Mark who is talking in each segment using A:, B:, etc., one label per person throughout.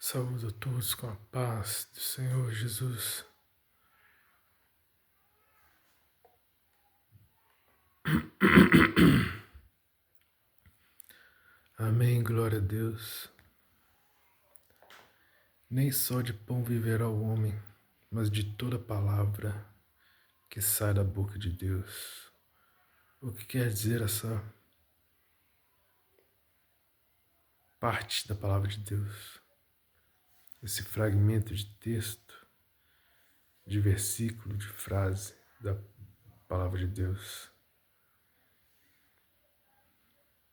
A: Saúdo a todos com a paz do Senhor Jesus. Amém, glória a Deus. Nem só de pão viverá o homem, mas de toda palavra que sai da boca de Deus. O que quer dizer essa parte da palavra de Deus? Esse fragmento de texto, de versículo, de frase da palavra de Deus.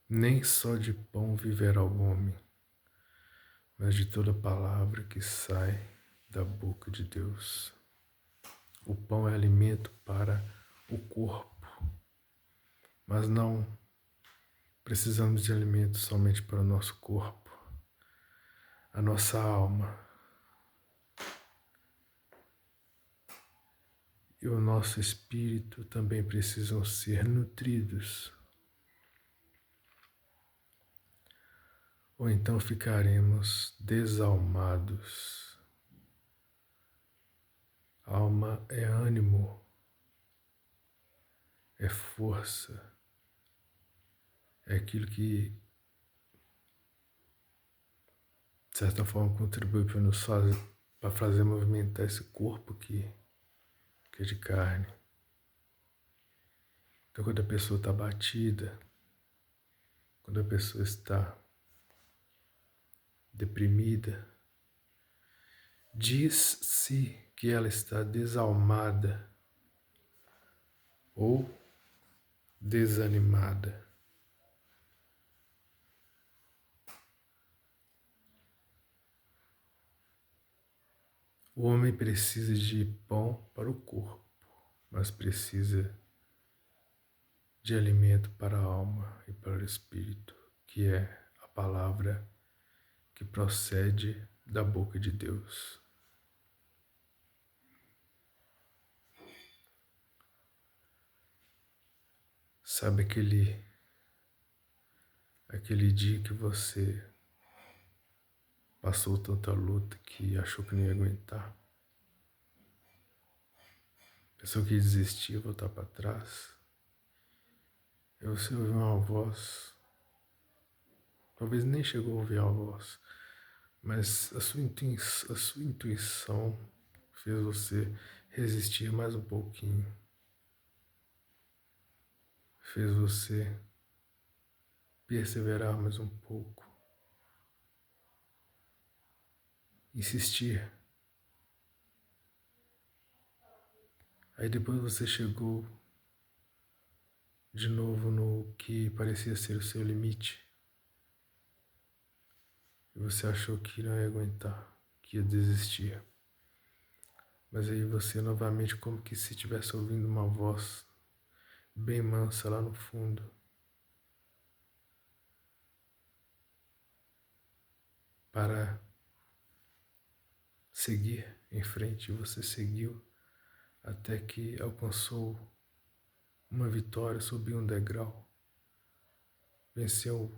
A: Nem só de pão viverá o homem, mas de toda palavra que sai da boca de Deus. O pão é alimento para o corpo, mas não precisamos de alimento somente para o nosso corpo. A nossa alma e o nosso espírito também precisam ser nutridos, ou então ficaremos desalmados. Alma é ânimo, é força, é aquilo que, de certa forma, contribui para fazer movimentar esse corpo que é de carne. Então, quando a pessoa está abatida, quando a pessoa está deprimida, diz-se que ela está desalmada ou desanimada. O homem precisa de pão para o corpo, mas precisa de alimento para a alma e para o espírito, que é a palavra que procede da boca de Deus. Sabe aquele dia que você passou tanta luta que achou que não ia aguentar? Pensou que ia desistir, voltar para trás? E você ouviu uma voz, talvez nem chegou a ouvir a voz, mas a sua intuição fez você resistir mais um pouquinho. Fez você perseverar mais um pouco. Insistir. Aí depois você chegou de novo no que parecia ser o seu limite. E você achou que não ia aguentar, que ia desistir. Mas aí você novamente, como que se estivesse ouvindo uma voz bem mansa lá no fundo, para seguir em frente. E você seguiu até que alcançou uma vitória, subiu um degrau, venceu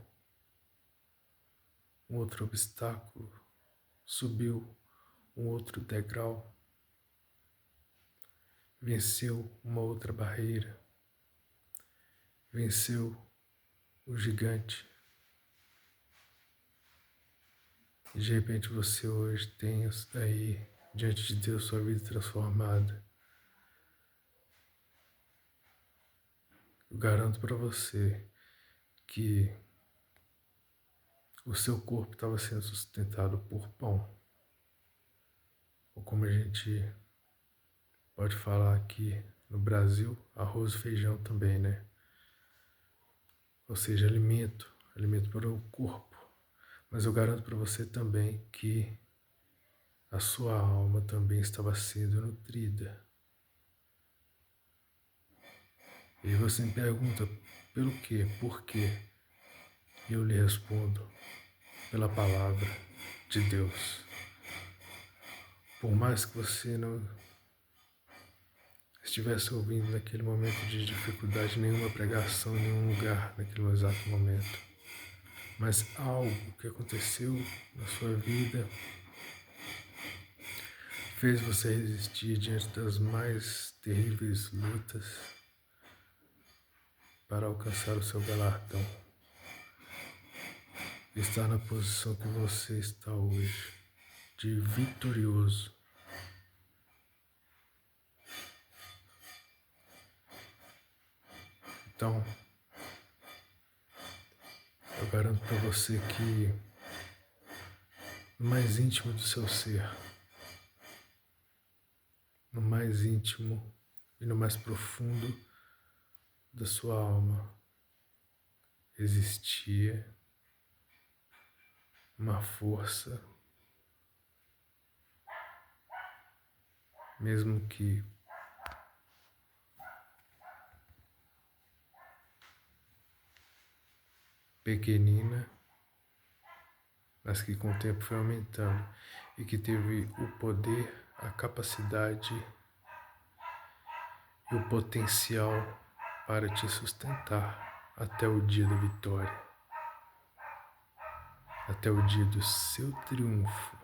A: um outro obstáculo, subiu um outro degrau, venceu uma outra barreira, venceu o gigante. E de repente você hoje tem aí diante de Deus sua vida transformada. Eu garanto para você que o seu corpo estava sendo sustentado por pão. Ou como a gente pode falar aqui no Brasil, arroz e feijão também, né? Ou seja, alimento para o corpo. Mas eu garanto para você também que a sua alma também estava sendo nutrida. E você me pergunta, pelo quê? Por quê? E eu lhe respondo, pela palavra de Deus. Por mais que você não estivesse ouvindo naquele momento de dificuldade nenhuma pregação em nenhum lugar, naquele exato momento, mas algo que aconteceu na sua vida fez você resistir diante das mais terríveis lutas para alcançar o seu galardão. Estar na posição que você está hoje, de vitorioso. Então, eu garanto para você que no mais íntimo do seu ser, no mais íntimo e no mais profundo da sua alma, existia uma força, mesmo que pequenina, mas que com o tempo foi aumentando e que teve o poder, a capacidade e o potencial para te sustentar até o dia da vitória, até o dia do seu triunfo.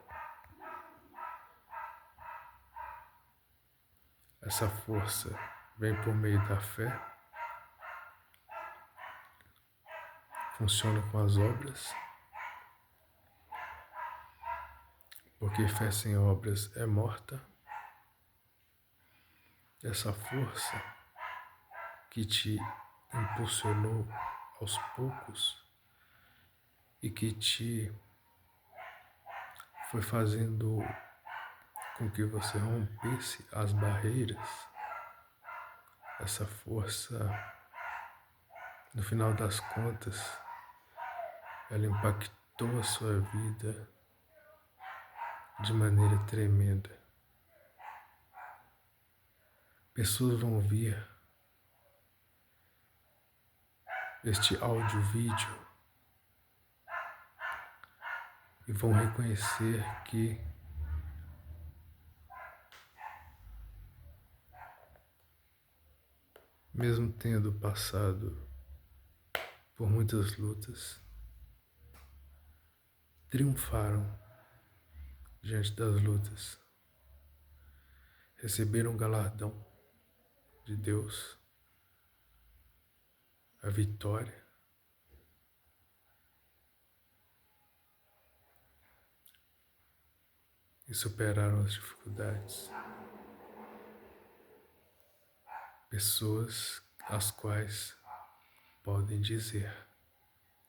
A: Essa força vem por meio da fé, funciona com as obras, porque fé sem obras é morta. Essa força que te impulsionou aos poucos e que te foi fazendo com que você rompesse as barreiras, essa força, no final das contas, ela impactou a sua vida de maneira tremenda. Pessoas vão ouvir este áudio-vídeo e vão reconhecer que mesmo tendo passado por muitas lutas, triunfaram diante das lutas, receberam o galardão de Deus, a vitória, e superaram as dificuldades. Pessoas as quais podem dizer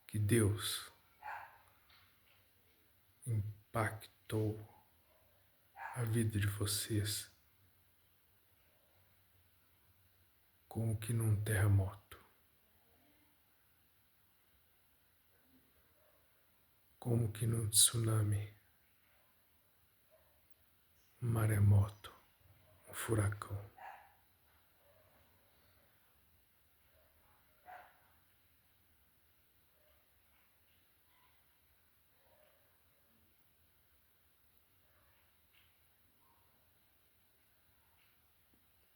A: que Deus impactou a vida de vocês como que num terremoto, como que num tsunami, um maremoto, um furacão.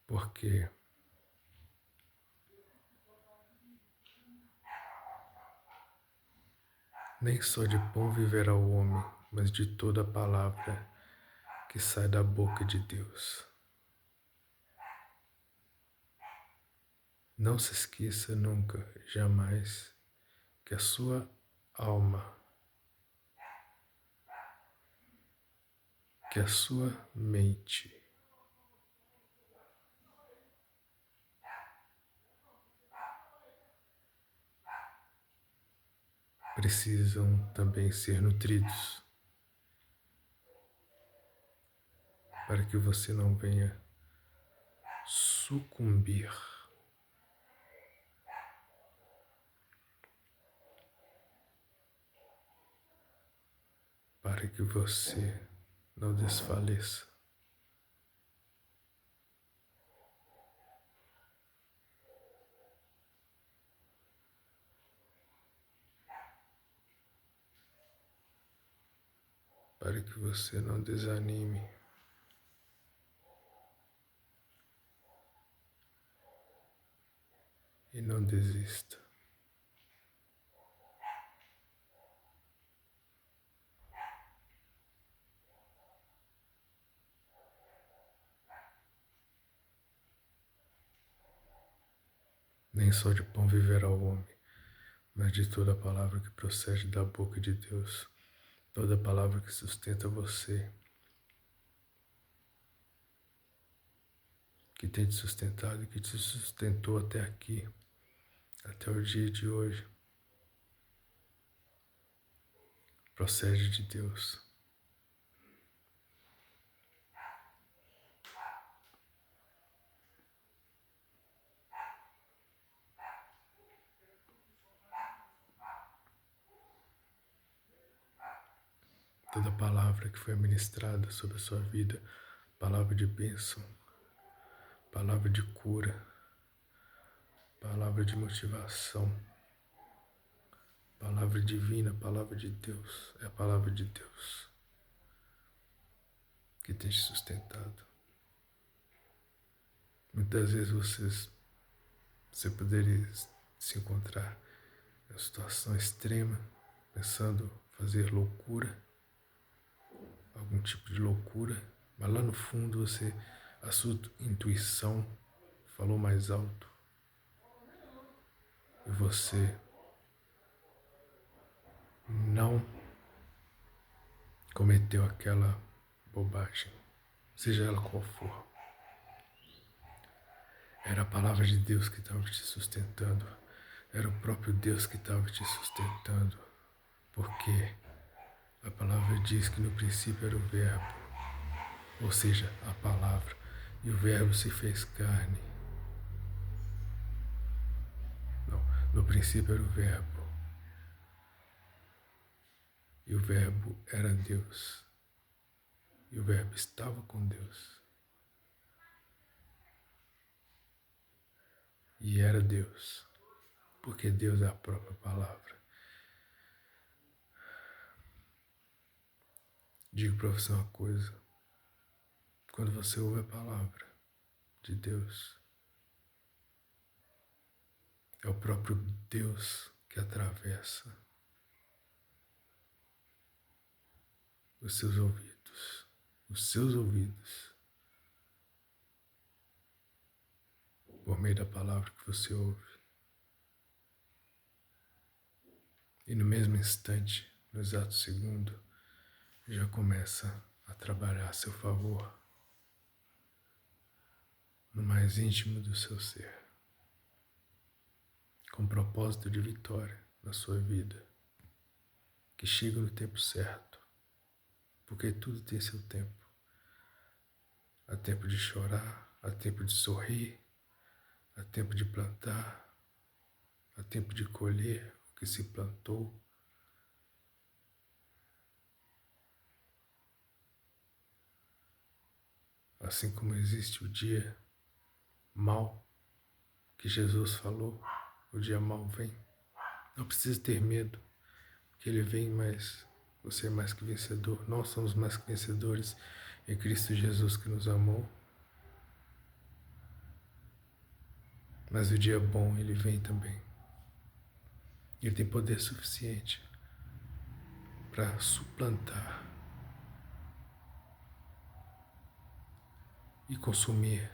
A: Porque nem só de pão viverá o homem, mas de toda a palavra que sai da boca de Deus. Não se esqueça nunca, jamais, que a sua alma, que a sua mente precisam também ser nutridos para que você não venha sucumbir para que você não desfaleça. Para que você não desanime. E não desista. Nem só de pão viverá o homem, mas de toda palavra que procede da boca de Deus, toda palavra que sustenta você, que tem te sustentado e que te sustentou até aqui, até o dia de hoje, procede de Deus. Toda palavra que foi ministrada sobre a sua vida, palavra de bênção, palavra de cura, palavra de motivação, palavra divina, palavra de Deus, é a palavra de Deus que tem te sustentado. Muitas vezes você poderia se encontrar em uma situação extrema, pensando fazer loucura, algum tipo de loucura, mas lá no fundo a sua intuição falou mais alto e você não cometeu aquela bobagem, seja ela qual for. Era a palavra de Deus que estava te sustentando, era o próprio Deus que estava te sustentando, porque a palavra diz que no princípio era o Verbo, ou seja, a palavra, e o Verbo se fez carne. Não, no princípio era o Verbo, e o Verbo era Deus, e o Verbo estava com Deus, e era Deus, porque Deus é a própria palavra. Digo para você uma coisa, quando você ouve a palavra de Deus, é o próprio Deus que atravessa os seus ouvidos, por meio da palavra que você ouve. E no mesmo instante, no exato segundo, já começa a trabalhar a seu favor, no mais íntimo do seu ser, com propósito de vitória na sua vida, que chega no tempo certo, porque tudo tem seu tempo. Há tempo de chorar, há tempo de sorrir, há tempo de plantar, há tempo de colher o que se plantou. Assim como existe o dia mau que Jesus falou, o dia mau vem. Não precisa ter medo, que ele vem, mas você é mais que vencedor. Nós somos mais que vencedores em Cristo Jesus que nos amou. Mas o dia bom, ele vem também. Ele tem poder suficiente para suplantar e consumir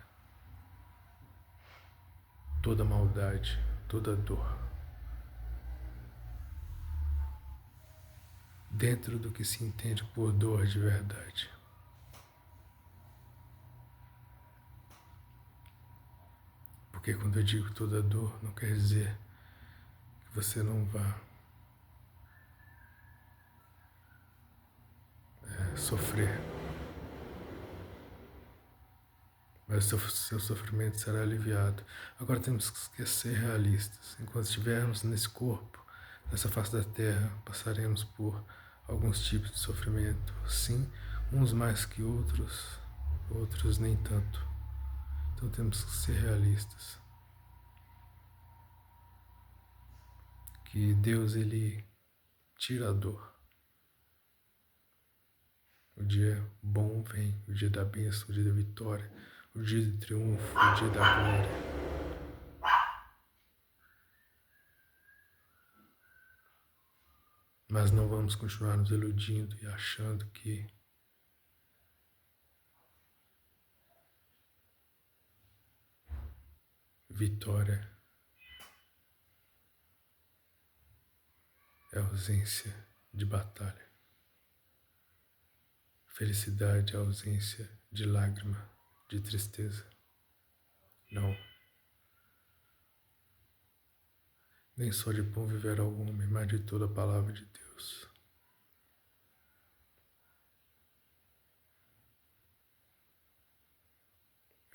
A: toda maldade, toda dor, dentro do que se entende por dor de verdade. Porque quando eu digo toda dor, não quer dizer que você não vá sofrer, mas o seu sofrimento será aliviado. Agora temos que ser realistas. Enquanto estivermos nesse corpo, nessa face da terra, passaremos por alguns tipos de sofrimento. Sim, uns mais que outros, outros nem tanto. Então temos que ser realistas. Que Deus, ele tira a dor. O dia bom vem, o dia da bênção, o dia da vitória, o dia do triunfo, o dia da glória. Mas não vamos continuar nos iludindo e achando que vitória é ausência de batalha. Felicidade é ausência de lágrima, de tristeza. Não. Nem só de pão viverá o homem, mas de toda a palavra de Deus.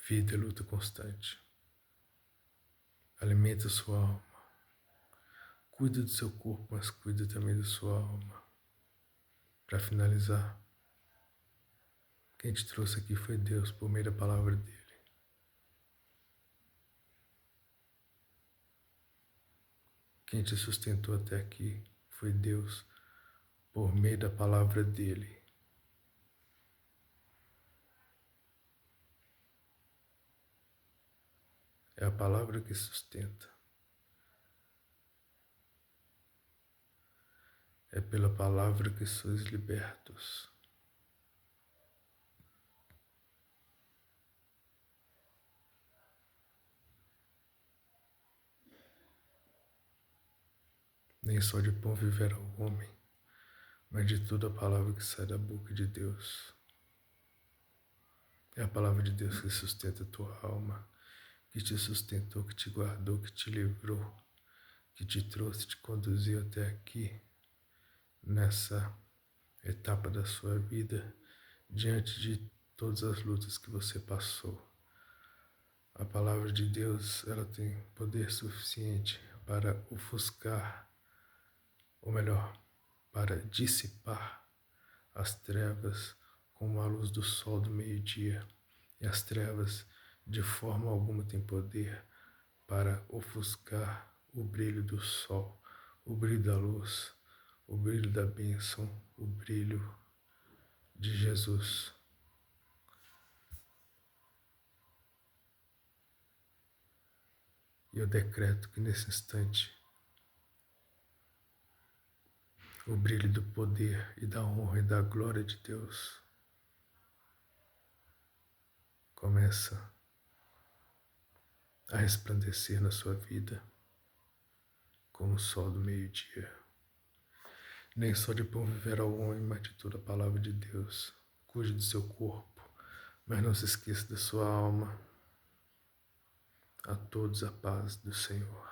A: Vida é luta constante. Alimenta sua alma. Cuida do seu corpo, mas cuida também da sua alma. Para finalizar, quem te trouxe aqui foi Deus por meio da palavra dele. Quem te sustentou até aqui foi Deus por meio da palavra dele. É a palavra que sustenta. É pela palavra que sois libertos. Nem só de pão viverá o homem, mas de toda a palavra que sai da boca de Deus. É a palavra de Deus que sustenta a tua alma, que te sustentou, que te guardou, que te livrou, que te trouxe, te conduziu até aqui, nessa etapa da sua vida, diante de todas as lutas que você passou. A palavra de Deus, ela tem poder suficiente para ofuscar, ou melhor, para dissipar as trevas como a luz do sol do meio-dia. E as trevas, de forma alguma, têm poder para ofuscar o brilho do sol, o brilho da luz, o brilho da bênção, o brilho de Jesus. E eu decreto que nesse instante o brilho do poder e da honra e da glória de Deus começa a resplandecer na sua vida como o sol do meio-dia. Nem só de pão viverá o homem, mas de toda a palavra de Deus. Cuide do seu corpo, mas não se esqueça da sua alma. A todos a paz do Senhor.